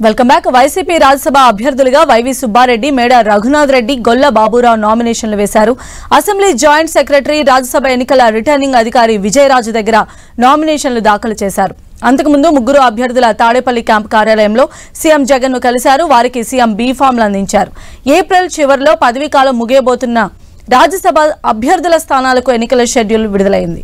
Welcome back. YCP Rajya Sabha అభ్యర్థులుగా YV Subbareddy, మేడ రఘునాథ్ రెడ్డి, గొల్ల బాబురావు నామినేషన్లు వేశారు. అసెంబ్లీ జాయింట్ సెక్రటరీ, రాజ్యసభ ఎన్నికల రిటర్నింగ్ అధికారి విజయరాజు దగ్గర నామినేషన్లు దాఖలు చేశారు. అంతకుముందు ముగ్గురు అభ్యర్థుల తాడేపల్లి క్యాంపు కార్యాలయంలో సీఎం జగన్ ను కలిశారు. వారికి సీఎం బీ ఫామ్లు అందించారు. ఏప్రిల్ చివరిలో పదవీకాలం ముగియబోతున్న రాజ్యసభ అభ్యర్థుల స్థానాలకు ఎన్నికల షెడ్యూల్ విడుదలైంది.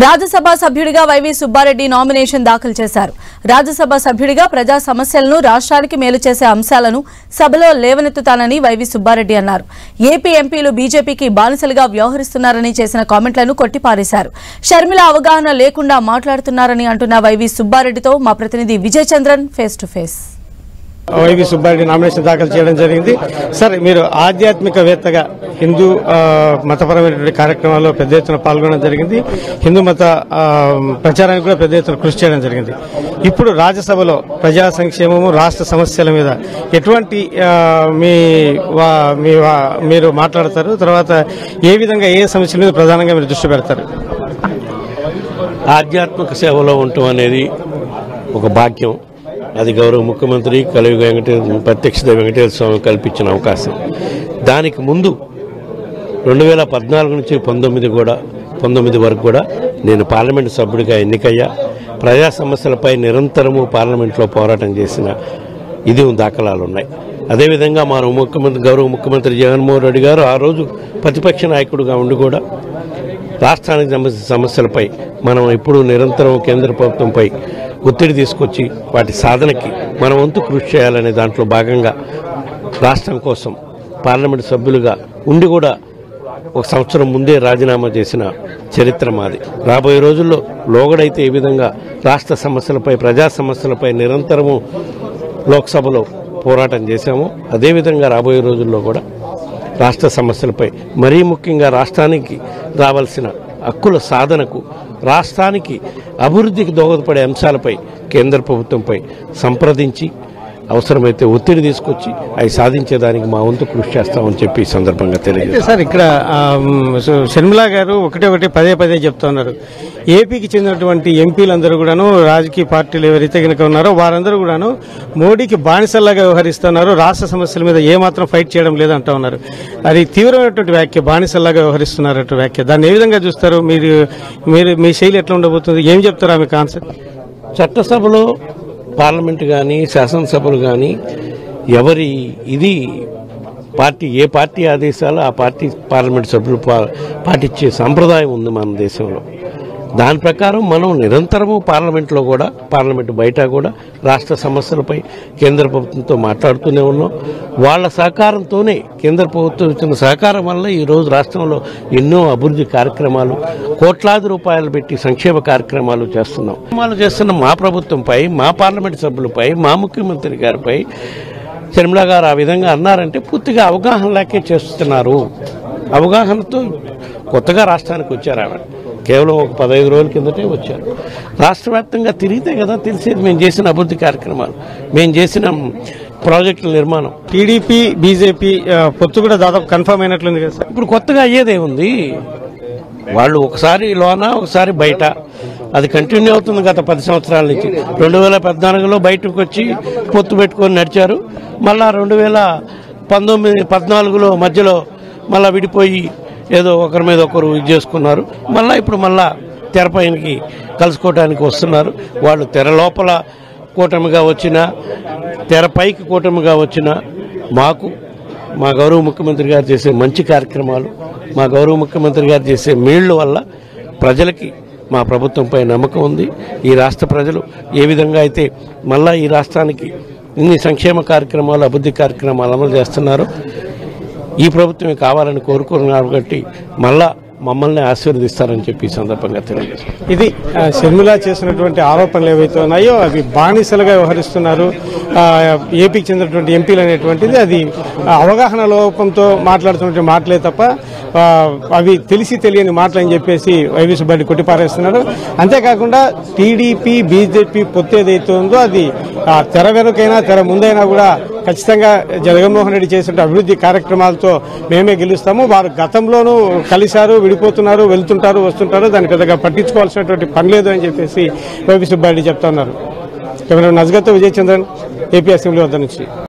రాజ్యసభ సభ్యుడిగా వైవి సుబ్బారెడ్డి నామినేషన్ దాఖలు చేశారు. రాజ్యసభ సభ్యుడిగా ప్రజా సమస్యలను, రాష్ట్రానికి మేలు చేసే అంశాలను సభలో లేవనెత్తుతానని వైవి సుబ్బారెడ్డి అన్నారు. ఏపీ ఎంపీలు బీజేపీకి బానిసలుగా వ్యవహరిస్తున్నారని చేసిన కామెంట్లను కొట్టిపారేశారు. షర్మిల అవగాహన లేకుండా మాట్లాడుతున్నారని అంటున్న వైవి సుబ్బారెడ్డితో మా ప్రతినిధి Vijay Chandran face to face. YV Subba Reddy nomination దాఖలు చేయడం జరిగింది. సార్, మీరు ఆధ్యాత్మికవేత్తగా హిందూ మతపరమైనటువంటి కార్యక్రమాల్లో పెద్ద ఎత్తున పాల్గొనడం జరిగింది. హిందూ మత ప్రచారానికి కూడా పెద్ద ఎత్తున కృషి చేయడం జరిగింది. ఇప్పుడు రాజ్యసభలో ప్రజా సంక్షేమము, రాష్ట్ర సమస్యల మీద ఎటువంటి మీరు మాట్లాడతారు? తర్వాత ఏ విధంగా ఏ సమస్యల మీద ప్రధానంగా మీరు దృష్టి పెడతారు? ఆధ్యాత్మిక సేవలో ఉండటం అనేది ఒక భాగ్యం. అది గౌరవ ముఖ్యమంత్రి కలియుగ ప్రత్యక్ష వెంకటేశ్వర స్వామి కల్పించిన అవకాశం. దానికి ముందు 2014 నుంచి 19 వరకు కూడా నేను పార్లమెంటు సభ్యుడిగా ఎన్నికయ్యా. ప్రజా సమస్యలపై నిరంతరము పార్లమెంట్లో పోరాటం చేసిన దాఖలాలు ఉన్నాయి. అదేవిధంగా మా గౌరవ ముఖ్యమంత్రి జగన్మోహన్ రెడ్డి గారు ఆ రోజు ప్రతిపక్ష నాయకుడిగా ఉండి కూడా రాష్ట్రానికి సంబంధించిన సమస్యలపై మనం ఎప్పుడూ నిరంతరం కేంద్ర ప్రభుత్వంపై ఒత్తిడి తీసుకొచ్చి వాటి సాధనకి మన వంతు కృషి చేయాలనే దాంట్లో భాగంగా రాష్ట్రం కోసం పార్లమెంటు సభ్యులుగా ఉండి కూడా 1 సంవత్సరం ముందే రాజీనామా చేసిన చరిత్ర మాది. రాబోయే రోజుల్లో లోగడైతే ఏ విధంగా రాష్ట్ర సమస్యలపై, ప్రజా సమస్యలపై నిరంతరము లోక్సభలో పోరాటం చేశామో అదేవిధంగా రాబోయే రోజుల్లో కూడా రాష్ట్ర సమస్యలపై, మరీ ముఖ్యంగా రాష్ట్రానికి రావాల్సిన హక్కుల సాధనకు, రాష్ట్రానికి అభివృద్ధికి దోహదపడే అంశాలపై కేంద్ర ప్రభుత్వంపై సంప్రదించి అవసరమైతే ఒత్తిడి తీసుకొచ్చి అవి సాధించేదానికి మా వంతు కృషి చేస్తామని చెప్పి ఈ సందర్భంగా తెలియజేస్తారు. సార్, ఇక్కడ షర్మిల గారు ఒకటి పదే చెప్తున్నారు. ఏపీకి చెందినటువంటి ఎంపీలందరూ కూడాను, రాజకీయ పార్టీలు ఎవరైతే కనుక ఉన్నారో వారందరూ కూడాను మోడీకి బానిసల్లాగా వ్యవహరిస్తున్నారు, రాష్ట్ర సమస్యల మీద ఏమాత్రం ఫైట్ చేయడం లేదంటా ఉన్నారు. అది తీవ్రమైనటువంటి వ్యాఖ్య, బానిసల్లాగా వ్యవహరిస్తున్నారట వ్యాఖ్య. దాన్ని ఏ విధంగా చూస్తారు? మీరు మీ శైలి ఎట్లా ఉండబోతుంది? ఏం చెప్తారు ఆమె కాన్సెప్ట్? చట్టసభలో పార్లమెంటు కానీ, శాసనసభలు కానీ ఏ పార్టీ ఆదేశాలు ఆ పార్టీ పార్లమెంటు సభ్యులు పాటించే సంప్రదాయం ఉంది మన దేశంలో. దాని ప్రకారం మనం నిరంతరము పార్లమెంట్లో కూడా, పార్లమెంటు బయట కూడా రాష్ట్ర సమస్యలపై కేంద్ర ప్రభుత్వంతో మాట్లాడుతూనే ఉన్నాం. వాళ్ళ సహకారంతోనే, కేంద్ర ప్రభుత్వం ఇచ్చిన సహకారం వల్ల ఈరోజు రాష్ట్రంలో ఎన్నో అభివృద్ధి కార్యక్రమాలు, కోట్లాది రూపాయలు పెట్టి సంక్షేమ కార్యక్రమాలు చేస్తున్న మా ప్రభుత్వంపై, మా పార్లమెంటు సభ్యులపై, మా ముఖ్యమంత్రి గారిపై షర్మిల గారు ఆ విధంగా అన్నారంటే పూర్తిగా అవగాహన లేకే చేస్తున్నారు. అవగాహనతో కొత్తగా రాష్ట్రానికి వచ్చారు. ఆమె కేవలం ఒక 15 రోజుల కిందటే వచ్చారు. రాష్ట్ర వ్యాప్తంగా తిరిగితే కదా తెలిసేది మేము చేసిన అభివృద్ధి కార్యక్రమాలు, మేము చేసిన ప్రాజెక్టుల నిర్మాణం. టీడీపీ, బీజేపీ పొత్తు కూడా దాదాపు కన్ఫర్మ్ అయినట్లుంది కదా సార్. ఇప్పుడు కొత్తగా అయ్యేదే ఉంది. వాళ్ళు ఒకసారి లోన, ఒకసారి బయట, అది కంటిన్యూ అవుతుంది గత 10 సంవత్సరాల నుంచి. 2014లో బయటకు వచ్చి పొత్తు పెట్టుకొని నడిచారు. మళ్ళా 2014లో మధ్యలో మళ్ళా విడిపోయి ఏదో ఒకరి మీద ఒకరు చేసుకున్నారు. ఇప్పుడు తెరపైనకి కలుసుకోవడానికి వస్తున్నారు. వాళ్ళు తెర లోపల కూటమిగా వచ్చినా, తెరపైకి కూటమిగా వచ్చినా మాకు మా గౌరవ ముఖ్యమంత్రి గారు చేసే మంచి కార్యక్రమాలు, మా గౌరవ ముఖ్యమంత్రి గారు చేసే మేళ్ల వల్ల ప్రజలకి మా ప్రభుత్వంపై నమ్మకం ఉంది. ఈ రాష్ట్ర ప్రజలు ఏ విధంగా అయితే మళ్ళా ఈ రాష్ట్రానికి ఇన్ని సంక్షేమ కార్యక్రమాలు, అభివృద్ధి కార్యక్రమాలు అమలు చేస్తున్నారు, ఈ ప్రభుత్వమే కావాలని కోరుకున్నారు. కాబట్టి మళ్ళా మమ్మల్ని ఆశీర్వదిస్తారని చెప్పి ఈ సందర్భంగా తెలియజేస్తారు. ఇది షర్మిల చేసినటువంటి ఆరోపణలు ఏవైతే ఉన్నాయో అవి బానిసలుగా వ్యవహరిస్తున్నారు ఏపీకి చెందినటువంటి ఎంపీలు అనేటువంటిది, అది అవగాహన లోపంతో మాట్లాడుతున్నటువంటి మాటలే తప్ప అవి తెలిసి తెలియని మాటలని చెప్పేసి వైవి సుబ్బారెడ్డి కొట్టిపారేస్తున్నారు. అంతేకాకుండా టీడీపీ, బీజేపీ పొత్తు ఏదైతే ఉందో అది తెర వెనుకైనా తెర ముందైనా కూడా ఖచ్చితంగా జగన్మోహన్ రెడ్డి చేసిన అభివృద్ధి కార్యక్రమాలతో మేమే గెలుస్తాము. వారు గతంలోనూ కలిశారు, విడిపోతున్నారు, వెళ్తుంటారు, వస్తుంటారు, దాన్ని పెద్దగా పట్టించుకోవాల్సినటువంటి పని లేదు అని చెప్పేసి వైవి సుబ్బారెడ్డి చెప్తా ఉన్నారు. కెమెరా నజగత్తో విజయచంద్రన్, ఏపీ అసెంబ్లీ వద్ద నుంచి.